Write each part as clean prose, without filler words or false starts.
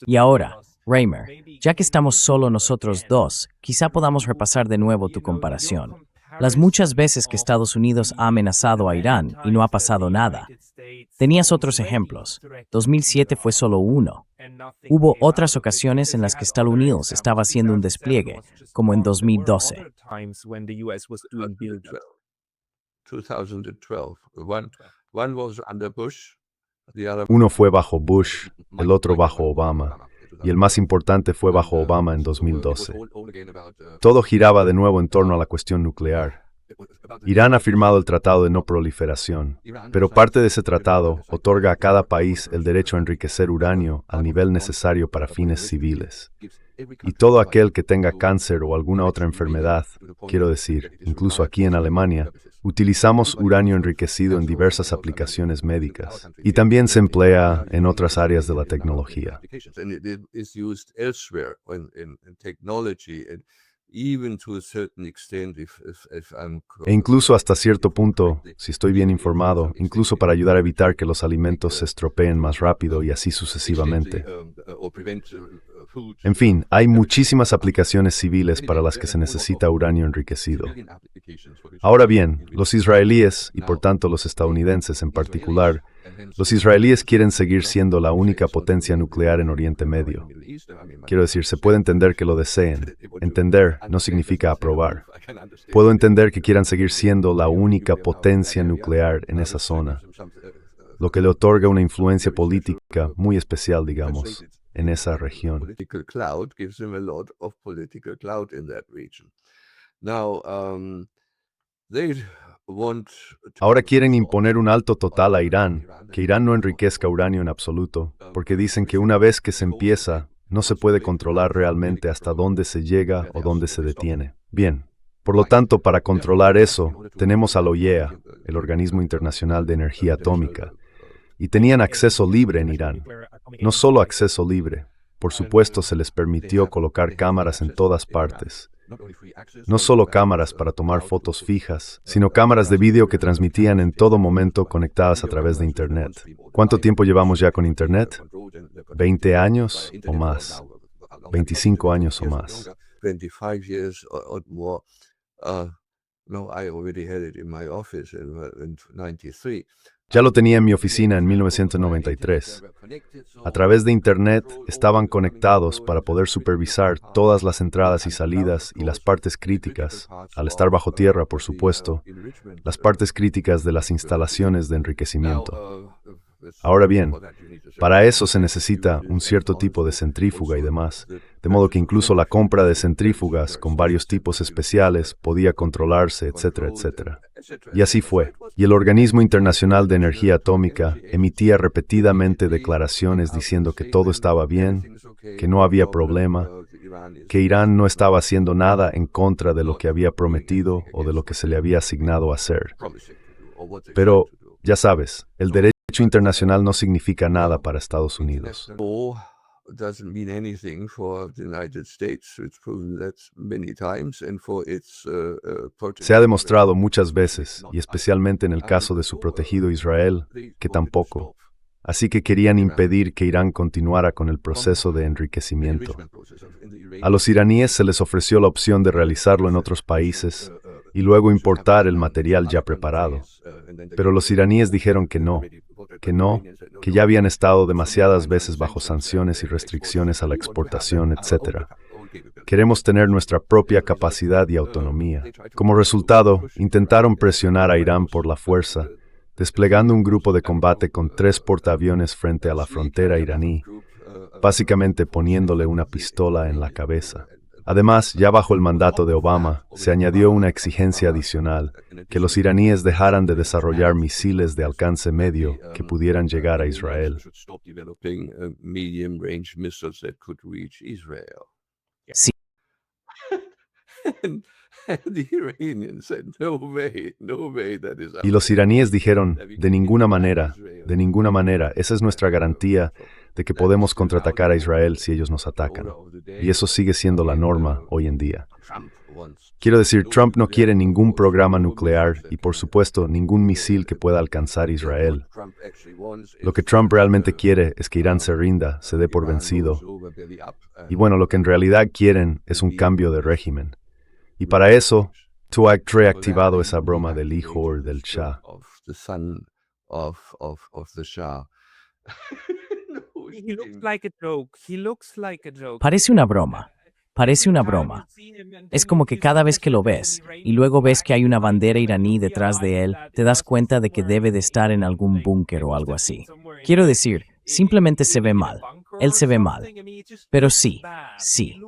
Y ahora, Reimer, ya que estamos solo nosotros dos, quizá podamos repasar de nuevo tu comparación. Las muchas veces que Estados Unidos ha amenazado a Irán y no ha pasado nada. Tenías otros ejemplos. 2007 fue solo uno. Hubo otras ocasiones en las que Estados Unidos estaba haciendo un despliegue, como en 2012. 2012. One was under Bush, the other Uno fue bajo Bush, el otro bajo Obama, y el más importante fue bajo Obama en 2012. Todo giraba de nuevo en torno a la cuestión nuclear. Irán ha firmado el Tratado de No Proliferación, pero parte de ese tratado otorga a cada país el derecho a enriquecer uranio al nivel necesario para fines civiles. Y todo aquel que tenga cáncer o alguna otra enfermedad, quiero decir, incluso aquí en Alemania, utilizamos uranio enriquecido en diversas aplicaciones médicas y también se emplea en otras áreas de la tecnología. and it is used elsewhere in technology and even to a certain extent if I'm E incluso hasta cierto punto, si estoy bien informado, incluso para ayudar a evitar que los alimentos se estropeen más rápido y así sucesivamente. or prevent food. En fin, hay muchísimas aplicaciones civiles para las que se necesita uranio enriquecido. Ahora bien, los israelíes, y por tanto los estadounidenses en particular, los israelíes quieren seguir siendo la única potencia nuclear en Oriente Medio. Quiero decir, se puede entender que lo deseen. Entender no significa aprobar. Puedo entender que quieran seguir siendo la única potencia nuclear en esa zona, lo que le otorga una influencia política muy especial, digamos, en esa región. Political cloud gives them a lot of political cloud in that region. Now, they want to Ahora quieren imponer un alto total a Irán, que Irán no enriquezca uranio en absoluto, porque dicen que una vez que se empieza, no se puede controlar realmente hasta dónde se llega o dónde se detiene. Bien, por lo tanto, para controlar eso, tenemos al OIEA, el Organismo Internacional de Energía Atómica, y tenían acceso libre en Irán. No solo acceso libre, por supuesto se les permitió colocar cámaras en todas partes. No solo cámaras para tomar fotos fijas, sino cámaras de vídeo que transmitían en todo momento conectadas a través de Internet. ¿Cuánto tiempo llevamos ya con Internet? ¿20 años o más? 25 años o más. 25 years or more. No, I already had it in my office in 93. Ya lo tenía en mi oficina en 1993. A través de Internet estaban conectados para poder supervisar todas las entradas y salidas y las partes críticas, al estar bajo tierra, por supuesto, las partes críticas de las instalaciones de enriquecimiento. Ahora bien, para eso se necesita un cierto tipo de centrífuga y demás, de modo que incluso la compra de centrífugas con varios tipos especiales podía controlarse, etcétera, etcétera. Y así fue. Y el Organismo Internacional de Energía Atómica emitía repetidamente declaraciones diciendo que todo estaba bien, que no había problema, que Irán no estaba haciendo nada en contra de lo que había prometido o de lo que se le había asignado a hacer. Pero, ya sabes, el derecho internacional no significa nada para Estados Unidos. Law doesn't mean anything for the United States. It's proven that many times and for its Se ha demostrado muchas veces, y especialmente en el caso de su protegido Israel, que tampoco. Así que querían impedir que Irán continuara con el proceso de enriquecimiento. A los iraníes se les ofreció la opción de realizarlo en otros países y luego importar el material ya preparado. Pero los iraníes dijeron que no, que ya habían estado demasiadas veces bajo sanciones y restricciones a la exportación, etc. Queremos tener nuestra propia capacidad y autonomía. Como resultado, intentaron presionar a Irán por la fuerza, desplegando un grupo de combate con 3 portaaviones frente a la frontera iraní, básicamente poniéndole una pistola en la cabeza. Además, ya bajo el mandato de Obama, se añadió una exigencia adicional, que los iraníes dejaran de desarrollar misiles de alcance medio que pudieran llegar a Israel. Sí. Y los iraníes dijeron, de ninguna manera, esa es nuestra garantía de que podemos contraatacar a Israel si ellos nos atacan. Y eso sigue siendo la norma hoy en día. Quiero decir, Trump no quiere ningún programa nuclear y, por supuesto, ningún misil que pueda alcanzar Israel. Lo que Trump realmente quiere es que Irán se rinda, se dé por vencido. Y bueno, lo que en realidad quieren es un cambio de régimen. Y para eso, tú has reactivado esa broma del hijo del Shah. He looks like a joke. He looks like a joke. Parece una broma. Parece una broma. Es como que cada vez que lo ves, y luego ves que hay una bandera iraní detrás de él, te das cuenta de que debe de estar en algún búnker o algo así. Quiero decir, simplemente se ve mal. Él se ve mal. Pero sí, sí.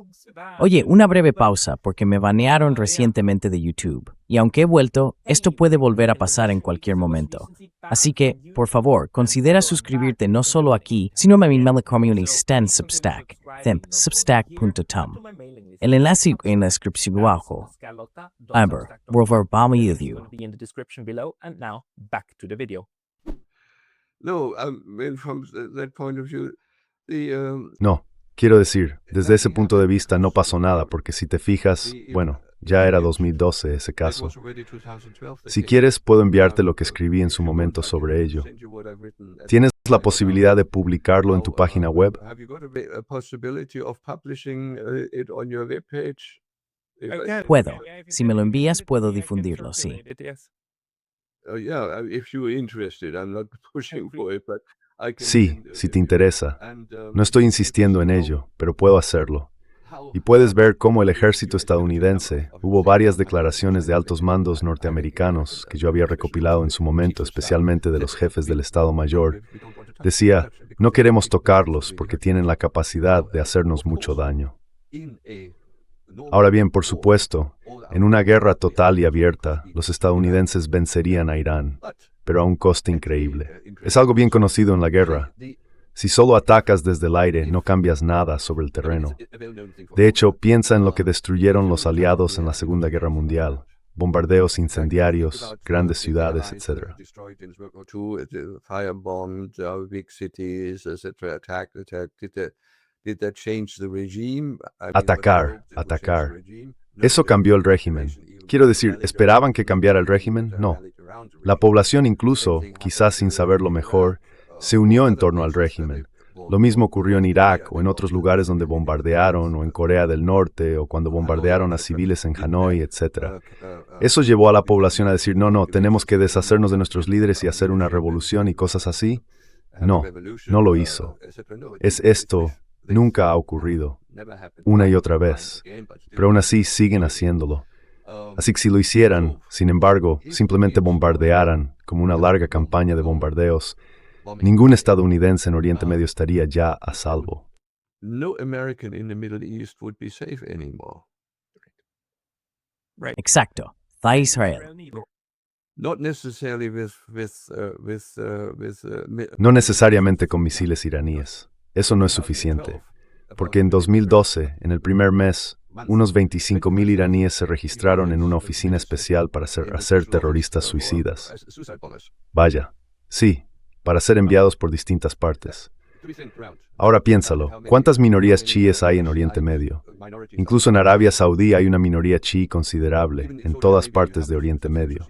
Oye, una breve pausa porque me banearon recientemente de YouTube. Y aunque he vuelto, esto puede volver a pasar en cualquier momento. Así que, por favor, considera suscribirte no solo aquí, sino a mi email community Stan Substack, substack.com. El enlace en la descripción abajo. Amber, vamos a you. In the description below. And now back to the video. No, from that point of view, No, quiero decir, desde ese punto de vista no pasó nada, porque si te fijas, bueno, ya era 2012 ese caso. Si quieres, puedo enviarte lo que escribí en su momento sobre ello. ¿Tienes la posibilidad de publicarlo en tu página web? Puedo. Si me lo envías, puedo difundirlo, sí. Sí, si te interesa. No estoy insistiendo en ello, pero puedo hacerlo. Y puedes ver cómo el ejército estadounidense, hubo varias declaraciones de altos mandos norteamericanos que yo había recopilado en su momento, especialmente de los jefes del Estado Mayor. Decía, no queremos tocarlos porque tienen la capacidad de hacernos mucho daño. Ahora bien, por supuesto, en una guerra total y abierta, los estadounidenses vencerían a Irán, pero a un coste increíble. Es algo bien conocido en la guerra. Si solo atacas desde el aire, no cambias nada sobre el terreno. De hecho, piensa en lo que destruyeron los aliados en la Segunda Guerra Mundial. Bombardeos incendiarios, grandes ciudades, etc. Atacar. ¿Eso cambió el régimen? Quiero decir, ¿esperaban que cambiara el régimen? No. La población incluso, quizás sin saberlo mejor, se unió en torno al régimen. Lo mismo ocurrió en Irak o en otros lugares donde bombardearon, o en Corea del Norte, o cuando bombardearon a civiles en Hanoi, etc. Eso llevó a la población a decir, no, tenemos que deshacernos de nuestros líderes y hacer una revolución y cosas así. No, no lo hizo. Esto nunca ha ocurrido, una y otra vez, pero aún así siguen haciéndolo. Así que si lo hicieran, sin embargo, simplemente bombardearan, como una larga campaña de bombardeos, ningún estadounidense en Oriente Medio estaría ya a salvo. No American in the Middle East would be safe anymore. Exacto. Da Israel. Not necessarily No necesariamente con misiles iraníes. Eso no es suficiente. Porque en 2012, en el primer mes, unos 25,000 iraníes se registraron en una oficina especial para hacer terroristas suicidas. Vaya, sí, para ser enviados por distintas partes. Ahora piénsalo, ¿cuántas minorías chiíes hay en Oriente Medio? Incluso en Arabia Saudí hay una minoría chií considerable, en todas partes de Oriente Medio.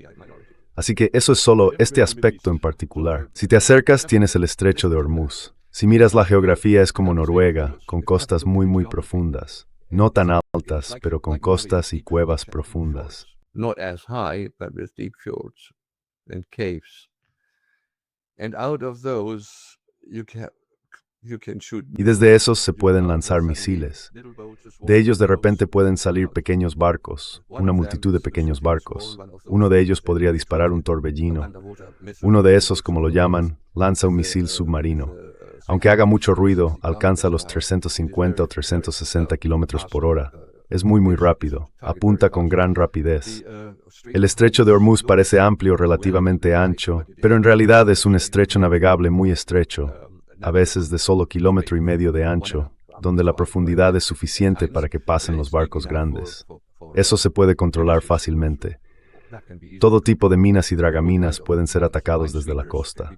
Así que eso es solo este aspecto en particular. Si te acercas, tienes el estrecho de Hormuz. Si miras la geografía, es como Noruega, con costas muy profundas. No tan altas, pero con costas y cuevas profundas. Not as high, but with deep fjords and caves. And out of those, you can shoot. Y desde esos se pueden lanzar misiles. De ellos de repente pueden salir pequeños barcos, una multitud de pequeños barcos. Uno de ellos podría disparar un torbellino. Uno de esos, como lo llaman, lanza un misil submarino. Aunque haga mucho ruido, alcanza los 350 o 360 kilómetros por hora. Es muy rápido, apunta con gran rapidez. El estrecho de Hormuz parece amplio, relativamente ancho, pero en realidad es un estrecho navegable muy estrecho, a veces de solo 1,5 kilómetros de ancho, donde la profundidad es suficiente para que pasen los barcos grandes. Eso se puede controlar fácilmente. Todo tipo de minas y dragaminas pueden ser atacados desde la costa.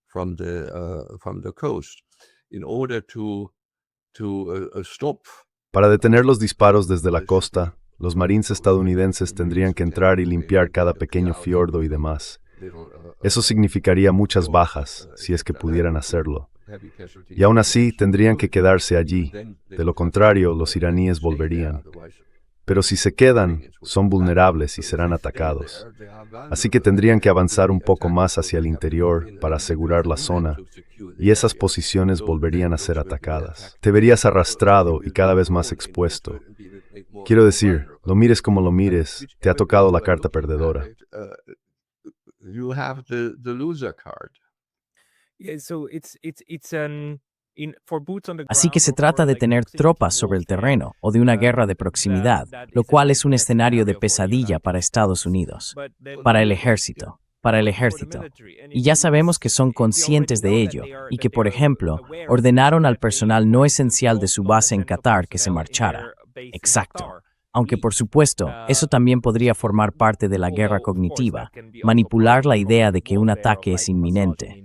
From the coast, in order to stop Para detener los disparos desde la costa, los marines estadounidenses tendrían que entrar y limpiar cada pequeño fiordo y demás. Eso significaría muchas bajas, si es que pudieran hacerlo. Y aún así tendrían que quedarse allí. De lo contrario, los iraníes volverían. Pero si se quedan, son vulnerables y serán atacados. Así que tendrían que avanzar un poco más hacia el interior para asegurar la zona, y esas posiciones volverían a ser atacadas. Te verías arrastrado y cada vez más expuesto. Quiero decir, lo mires como lo mires, te ha tocado la carta perdedora. You have the loser card. Yeah, so Así que se trata de tener tropas sobre el terreno o de una guerra de proximidad, lo cual es un escenario de pesadilla para Estados Unidos, para el ejército. Y ya sabemos que son conscientes de ello y que, por ejemplo, ordenaron al personal no esencial de su base en Qatar que se marchara. Exacto. Aunque, por supuesto, eso también podría formar parte de la guerra cognitiva, manipular la idea de que un ataque es inminente.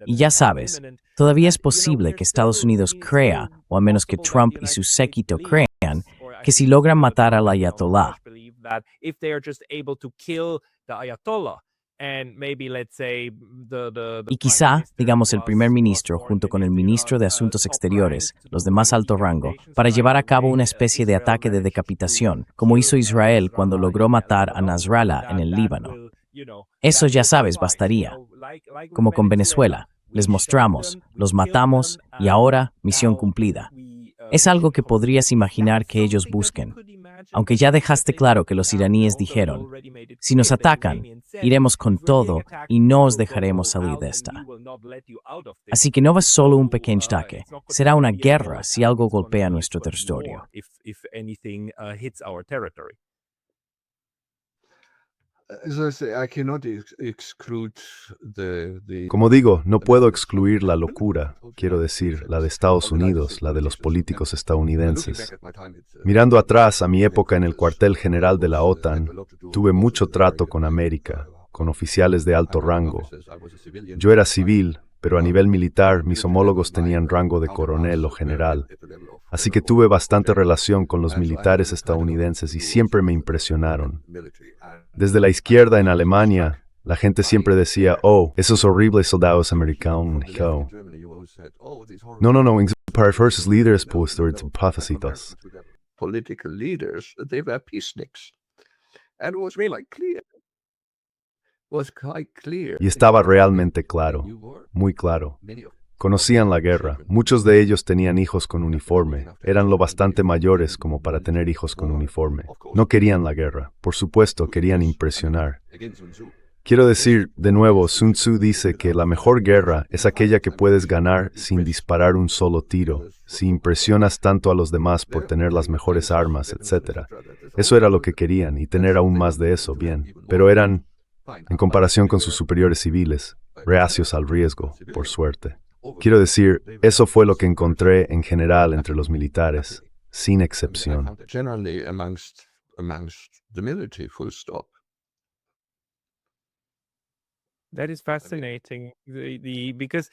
Y ya sabes, todavía es posible que Estados Unidos crea, o a menos que Trump y su séquito crean, que si logran matar al ayatolá, y quizá, digamos, el primer ministro, junto con el ministro de Asuntos Exteriores, los de más alto rango, para llevar a cabo una especie de ataque de decapitación, como hizo Israel cuando logró matar a Nasrallah en el Líbano. Eso, ya sabes, bastaría. Como con Venezuela, les mostramos, los matamos y ahora, misión cumplida. Es algo que podrías imaginar que ellos busquen. Aunque ya dejaste claro que los iraníes dijeron, si nos atacan, iremos con todo y no os dejaremos salir de esta. Así que no es solo un pequeño ataque, será una guerra si algo golpea nuestro territorio. Como digo, no puedo excluir la locura, quiero decir, la de Estados Unidos, la de los políticos estadounidenses. Mirando atrás a mi época en el cuartel general de la OTAN, tuve mucho trato con América, con oficiales de alto rango. Yo era civil, pero a nivel militar mis homólogos tenían rango de coronel o general. Así que tuve bastante relación con los militares estadounidenses y siempre me impresionaron. Desde la izquierda en Alemania, la gente siempre decía, oh, esos horribles soldados americanos. No, para esos líderes pacifitos. Political leaders, they were peaceniks. And it was really clear. Was quite clear. Y estaba realmente claro, muy claro. Conocían la guerra. Muchos de ellos tenían hijos con uniforme. Eran lo bastante mayores como para tener hijos con uniforme. No querían la guerra. Por supuesto, querían impresionar. Quiero decir, de nuevo, Sun Tzu dice que la mejor guerra es aquella que puedes ganar sin disparar un solo tiro, si impresionas tanto a los demás por tener las mejores armas, etc. Eso era lo que querían, y tener aún más de eso, bien. Pero eran, en comparación con sus superiores civiles, reacios al riesgo, por suerte. Quiero decir, eso fue lo que encontré en general entre los militares, sin excepción. Generally amongst the military, full stop.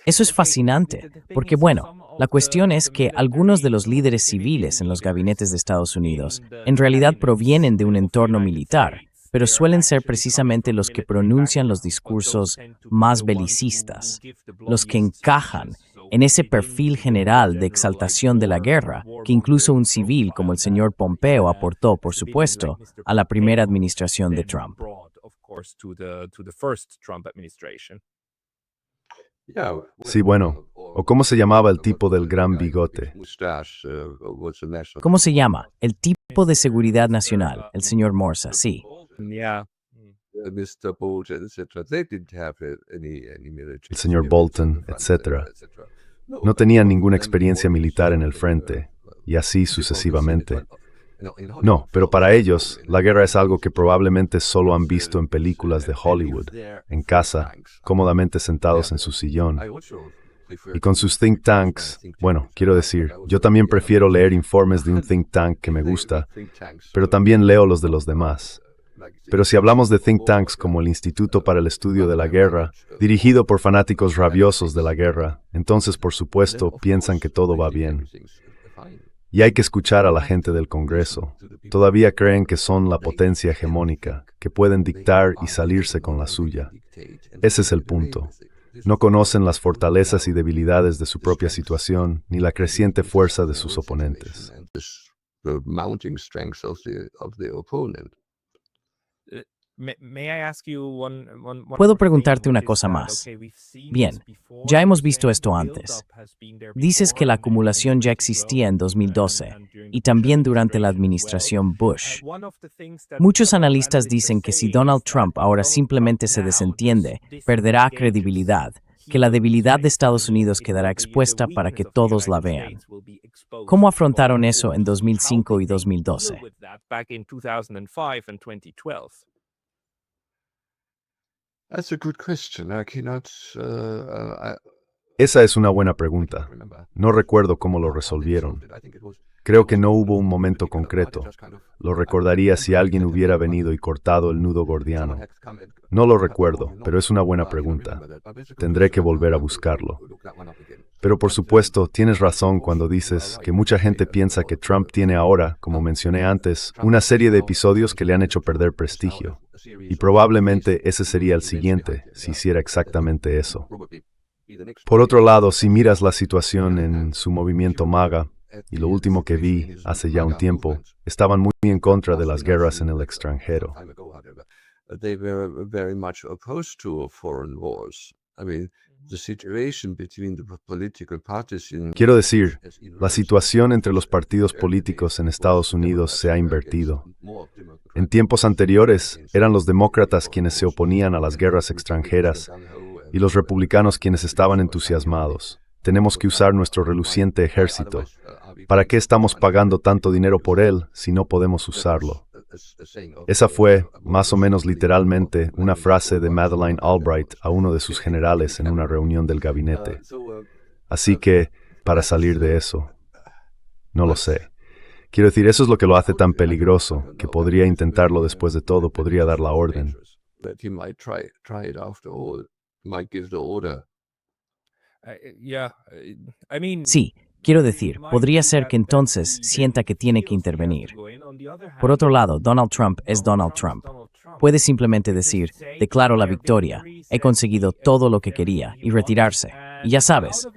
Eso es fascinante, porque bueno, la cuestión es que algunos de los líderes civiles en los gabinetes de Estados Unidos en realidad provienen de un entorno militar, pero suelen ser precisamente los que pronuncian los discursos más belicistas, los que encajan en ese perfil general de exaltación de la guerra que incluso un civil como el señor Pompeo aportó, por supuesto, a la primera administración de Trump. Sí, bueno, o cómo se llamaba el tipo del gran bigote. ¿Cómo se llama? El tipo de seguridad nacional, el señor Morza, sí. Mr. Bolton, etc. They didn't have any El señor Bolton, etc. No tenían ninguna experiencia militar en el frente, y así sucesivamente. No, pero para ellos, la guerra es algo que probablemente solo han visto en películas de Hollywood, en casa, cómodamente sentados en su sillón. Y con sus think tanks, bueno, quiero decir, yo también prefiero leer informes de un think tank que me gusta, pero también leo los de los demás. Pero si hablamos de think tanks como el Instituto para el Estudio de la Guerra, dirigido por fanáticos rabiosos de la guerra, entonces por supuesto piensan que todo va bien. Y hay que escuchar a la gente del Congreso. Todavía creen que son la potencia hegemónica, que pueden dictar y salirse con la suya. Ese es el punto. No conocen las fortalezas y debilidades de su propia situación, ni la creciente fuerza de sus oponentes. The mounting strength of the opponent. May I ask you one Puedo more preguntarte thing, una which is cosa that, más. okay, we've seen Bien, this before, ya hemos you're visto saying esto the antes. build-up has been there Dices que before la and acumulación ya 2012 existía en 2012 and during y the también Bush durante la administration as well. administración Bush. One of the things that Muchos a lot of analistas analysts dicen are que si saying Donald is that Trump ahora Donald simplemente Trump se now desentiende, perderá credibilidad, que la debilidad de Estados Unidos quedará expuesta para que todos la vean. ¿Cómo afrontaron eso en 2005 y 2012? Back in 2005 and 2012? That's a good question. I cannot. Esa es una buena pregunta. No recuerdo cómo lo resolvieron. Creo que no hubo un momento concreto. Lo recordaría si alguien hubiera venido y cortado el nudo gordiano. No lo recuerdo, pero es una buena pregunta. Tendré que volver a buscarlo. Pero por supuesto, tienes razón cuando dices que mucha gente piensa que Trump tiene ahora, como mencioné antes, una serie de episodios que le han hecho perder prestigio. Y probablemente ese sería el siguiente, si hiciera exactamente eso. Por otro lado, si miras la situación en su movimiento MAGA, y lo último que vi, hace ya un tiempo, estaban muy en contra de las guerras en el extranjero. They were very much opposed to foreign wars. I mean, the situation between the political parties in Quiero decir, la situación entre los partidos políticos en Estados Unidos se ha invertido. En tiempos anteriores, eran los demócratas quienes se oponían a las guerras extranjeras y los republicanos quienes estaban entusiasmados. Tenemos que usar nuestro reluciente ejército. ¿Para qué estamos pagando tanto dinero por él si no podemos usarlo? Esa fue, más o menos literalmente, una frase de Madeleine Albright a uno de sus generales en una reunión del gabinete. Así que, para salir de eso, no lo sé. Quiero decir, eso es lo que lo hace tan peligroso, que podría intentarlo después de todo, podría dar la orden. Sí, quiero decir, podría ser que entonces sienta que tiene que intervenir. Por otro lado, Donald Trump es Donald Trump. Puede simplemente decir, declaro la victoria, he conseguido todo lo que quería, y retirarse. Y ya sabes,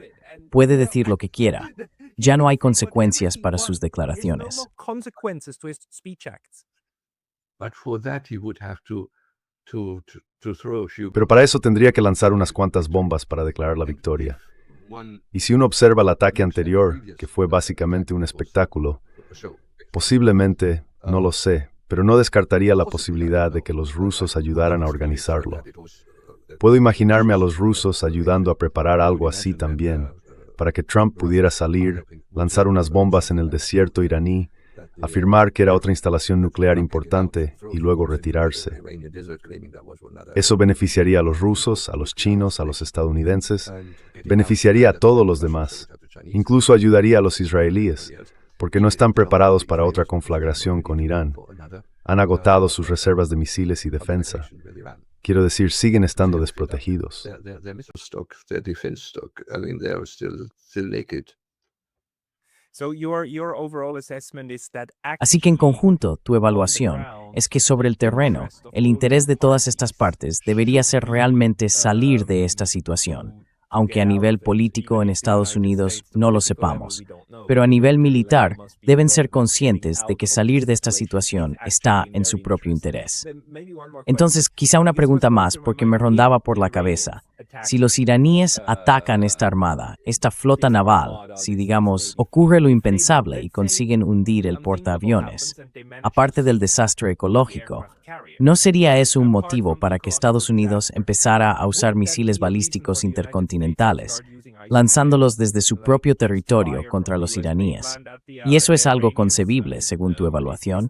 puede decir lo que quiera. Ya no hay consecuencias para sus declaraciones. Pero para eso tendría que lanzar unas cuantas bombas para declarar la victoria. Y si uno observa el ataque anterior, que fue básicamente un espectáculo, posiblemente, no lo sé, pero no descartaría la posibilidad de que los rusos ayudaran a organizarlo. Puedo imaginarme a los rusos ayudando a preparar algo así también, para que Trump pudiera salir, lanzar unas bombas en el desierto iraní, afirmar que era otra instalación nuclear importante y luego retirarse. Eso beneficiaría a los rusos, a los chinos, a los estadounidenses, beneficiaría a todos los demás, incluso ayudaría a los israelíes, porque no están preparados para otra conflagración con Irán. Han agotado sus reservas de misiles y defensa. Quiero decir, siguen estando desprotegidos. Así que en conjunto, tu evaluación es que sobre el terreno, el interés de todas estas partes debería ser realmente salir de esta situación, aunque a nivel político en Estados Unidos no lo sepamos. Pero a nivel militar, deben ser conscientes de que salir de esta situación está en su propio interés. Entonces, quizá una pregunta más, porque me rondaba por la cabeza. Si los iraníes atacan esta armada, esta flota naval, si digamos, ocurre lo impensable y consiguen hundir el portaaviones, aparte del desastre ecológico, ¿no sería eso un motivo para que Estados Unidos empezara a usar misiles balísticos intercontinentales, lanzándolos desde su propio territorio contra los iraníes? ¿Y eso es algo concebible según tu evaluación?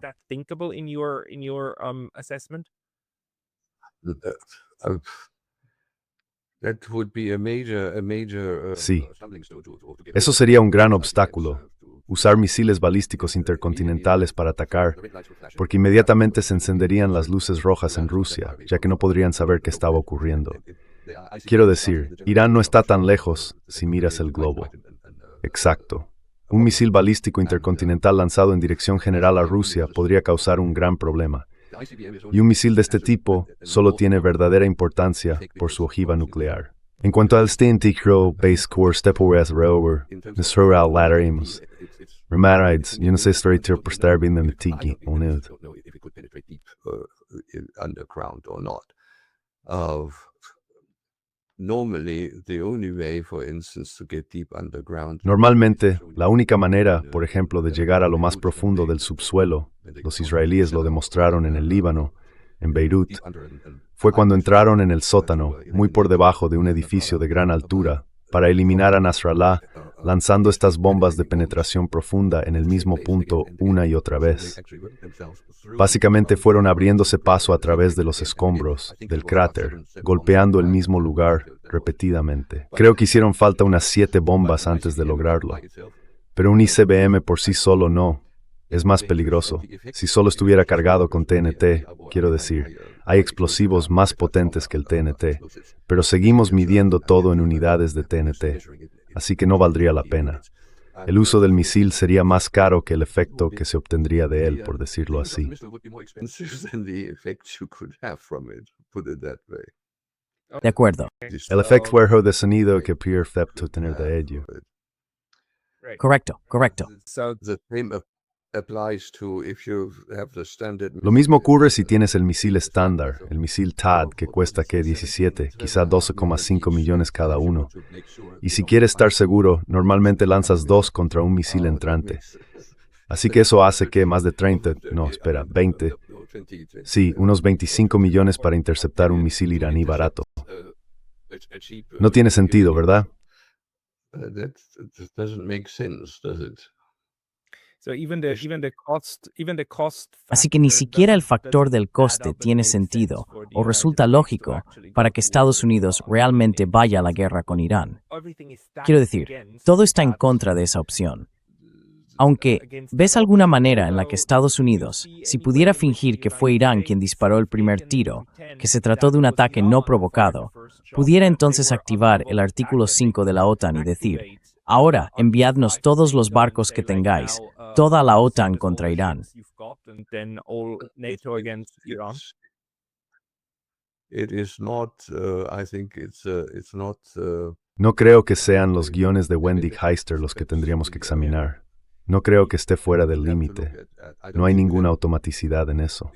Sí, eso sería un gran obstáculo, usar misiles balísticos intercontinentales para atacar, porque inmediatamente se encenderían las luces rojas en Rusia, ya que no podrían saber qué estaba ocurriendo. Quiero decir, Irán no está tan lejos si miras el globo. Exacto. Un misil balístico intercontinental lanzado en dirección general a Rusia podría causar un gran problema. Y un misil de este tipo solo tiene verdadera importancia por su ojiva nuclear. En cuanto al Steintikro Base Core Stepowers Rover, Nesroral Latarimus, Remarides, yo no sé si por estar viendo mi tiki o no. Underground or not. Normally, the only way, for instance, to get deep underground. Normalmente, la única manera, por ejemplo, de llegar a lo más profundo del subsuelo, los israelíes lo demostraron en el Líbano, en Beirut, fue cuando entraron en el sótano, muy por debajo de un edificio de gran altura, para eliminar a Nasrallah, lanzando estas bombas de penetración profunda en el mismo punto una y otra vez. Básicamente fueron abriéndose paso a través de los escombros del cráter, golpeando el mismo lugar repetidamente. Creo que hicieron falta unas 7 bombas antes de lograrlo. Pero un ICBM por sí solo no. Es más peligroso. Si solo estuviera cargado con TNT, quiero decir, hay explosivos más potentes que el TNT, pero seguimos midiendo todo en unidades de TNT, así que no valdría la pena. El uso del misil sería más caro que el efecto que se obtendría de él, por decirlo así. De acuerdo. El efecto de sonido que puede obtener de ello. Correcto, correcto. Lo mismo ocurre si tienes el misil estándar, el misil THAAD, que cuesta 17, quizá 12,5 millones cada uno. Y si quieres estar seguro, normalmente lanzas 2 contra un misil entrante. Así que eso hace que más de 20. Sí, unos 25 millones para interceptar un misil iraní barato. No tiene sentido, ¿verdad? Así que ni siquiera el factor del coste tiene sentido o resulta lógico para que Estados Unidos realmente vaya a la guerra con Irán. Quiero decir, todo está en contra de esa opción. Aunque, ¿ves alguna manera en la que Estados Unidos, si pudiera fingir que fue Irán quien disparó el primer tiro, que se trató de un ataque no provocado, pudiera entonces activar el artículo 5 de la OTAN y decir, ahora enviadnos todos los barcos que tengáis, toda la OTAN contra Irán? No creo que sean los guiones de Wendy Heister los que tendríamos que examinar. No creo que esté fuera del límite. No hay ninguna automaticidad en eso.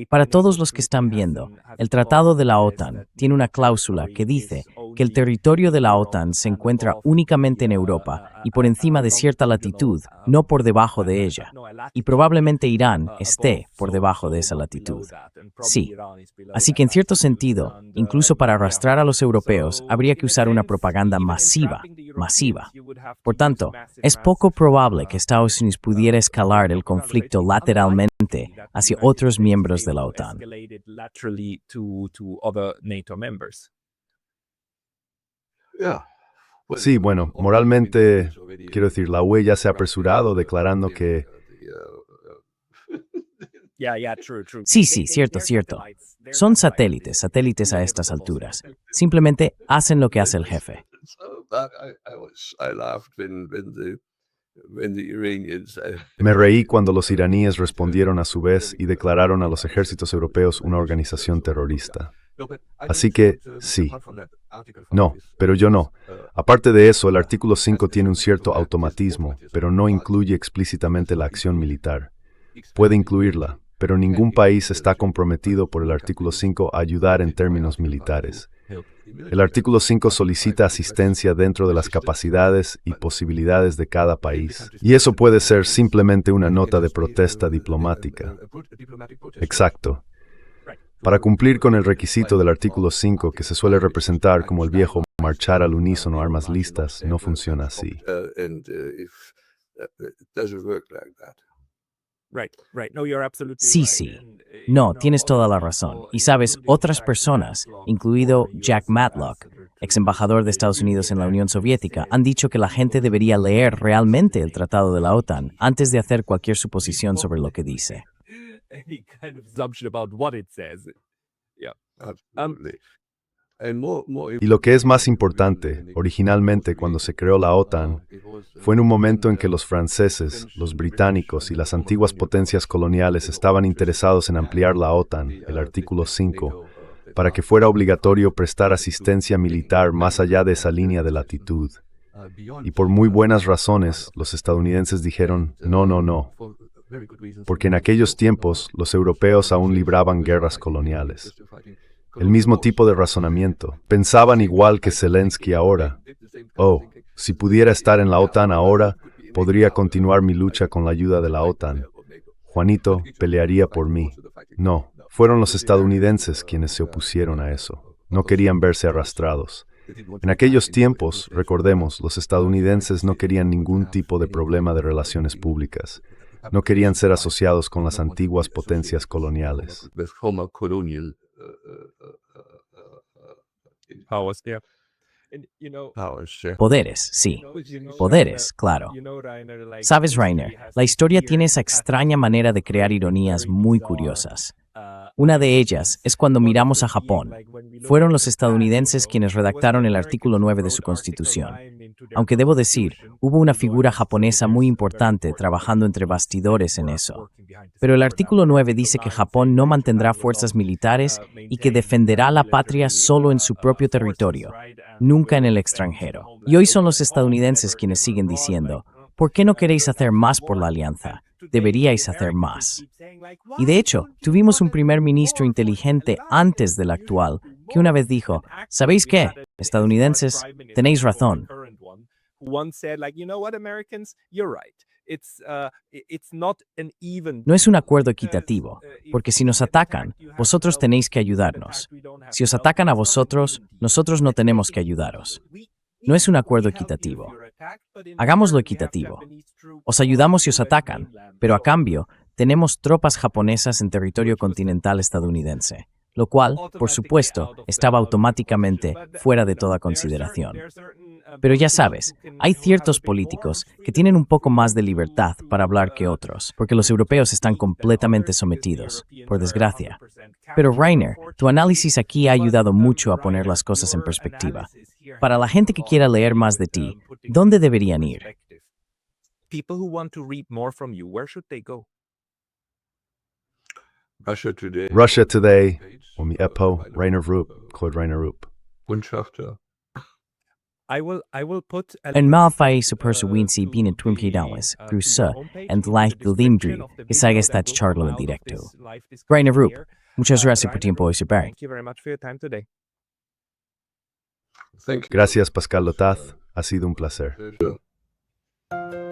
Para todos los que están viendo, el Tratado de la OTAN tiene una cláusula que dice que el territorio de la OTAN se encuentra únicamente en Europa y por encima de cierta latitud, no por debajo de ella. Y probablemente Irán esté por debajo de esa latitud. Sí. Así que en cierto sentido, incluso para arrastrar a los europeos, habría que usar una propaganda masiva. Por tanto, es poco probable que Estados Unidos pudiera escalar el conflicto lateralmente hacia otros miembros de la OTAN. Sí, bueno, moralmente, quiero decir, la UE ya se ha apresurado declarando que... Sí, cierto. Son satélites a estas alturas. Simplemente hacen lo que hace el jefe. Me reí cuando los iraníes respondieron a su vez y declararon a los ejércitos europeos una organización terrorista. Así que, sí. No, pero yo no. Aparte de eso, el artículo 5 tiene un cierto automatismo, pero no incluye explícitamente la acción militar. Puede incluirla, pero ningún país está comprometido por el artículo 5 a ayudar en términos militares. El artículo 5 solicita asistencia dentro de las capacidades y posibilidades de cada país. Y eso puede ser simplemente una nota de protesta diplomática. Exacto. Para cumplir con el requisito del artículo 5, que se suele representar como el viejo marchar al unísono, armas listas, no funciona así. Sí. No, tienes toda la razón. Y sabes, otras personas, incluido Jack Matlock, ex embajador de Estados Unidos en la Unión Soviética, han dicho que la gente debería leer realmente el Tratado de la OTAN antes de hacer cualquier suposición sobre lo que dice. Absolutely. And more Y lo que es más importante, originalmente cuando se creó la OTAN, fue en un momento en que los franceses, los británicos y las antiguas potencias coloniales estaban interesados en ampliar la OTAN, el artículo 5, para que fuera obligatorio prestar asistencia militar más allá de esa línea de latitud. Y por muy buenas razones, los estadounidenses dijeron, no, no, no, porque en aquellos tiempos los europeos aún libraban guerras coloniales. El mismo tipo de razonamiento. Pensaban igual que Zelensky ahora. Oh, si pudiera estar en la OTAN ahora, podría continuar mi lucha con la ayuda de la OTAN. Juanito pelearía por mí. No, fueron los estadounidenses quienes se opusieron a eso. No querían verse arrastrados. En aquellos tiempos, recordemos, los estadounidenses no querían ningún tipo de problema de relaciones públicas. No querían ser asociados con las antiguas potencias coloniales. Powers, yeah. Poderes, sí. Poderes, claro. Sabes, Rainer, la historia tiene esa extraña manera de crear ironías muy curiosas. Una de ellas es cuando miramos a Japón. Fueron los estadounidenses quienes redactaron el artículo 9 de su constitución. Aunque debo decir, hubo una figura japonesa muy importante trabajando entre bastidores en eso. Pero el artículo 9 dice que Japón no mantendrá fuerzas militares y que defenderá la patria solo en su propio territorio, nunca en el extranjero. Y hoy son los estadounidenses quienes siguen diciendo, ¿por qué no queréis hacer más por la alianza? Deberíais hacer más. Y de hecho, tuvimos un primer ministro inteligente antes del actual que una vez dijo, ¿sabéis qué? Estadounidenses, tenéis razón. No es un acuerdo equitativo, porque si nos atacan, vosotros tenéis que ayudarnos. Si os atacan a vosotros, nosotros no tenemos que ayudaros. No es un acuerdo equitativo. Hagámoslo equitativo. Os ayudamos si os atacan, pero a cambio, tenemos tropas japonesas en territorio continental estadounidense, lo cual, por supuesto, estaba automáticamente fuera de toda consideración. Pero ya sabes, hay ciertos políticos que tienen un poco más de libertad para hablar que otros, porque los europeos están completamente sometidos, por desgracia. Pero Rainer, tu análisis aquí ha ayudado mucho a poner las cosas en perspectiva. Para la gente que quiera leer más de ti, ¿dónde deberían ir? People who want to read more from you, where should they go? Russia Today, o mi EPO, Rainer Rupp, Claude Rainer Rupp. Botschafter. I will put a En Malfai supersuinsi bina twimpidalis, grusa, and like limdri, isagestat charlo en directo. Rainer Rupp, muchas gracias por tiempo hoy, Barry. Thank you very much for your time today. Thank you. Gracias, Pascal Lotaz. Ha sido un placer. Pleasure.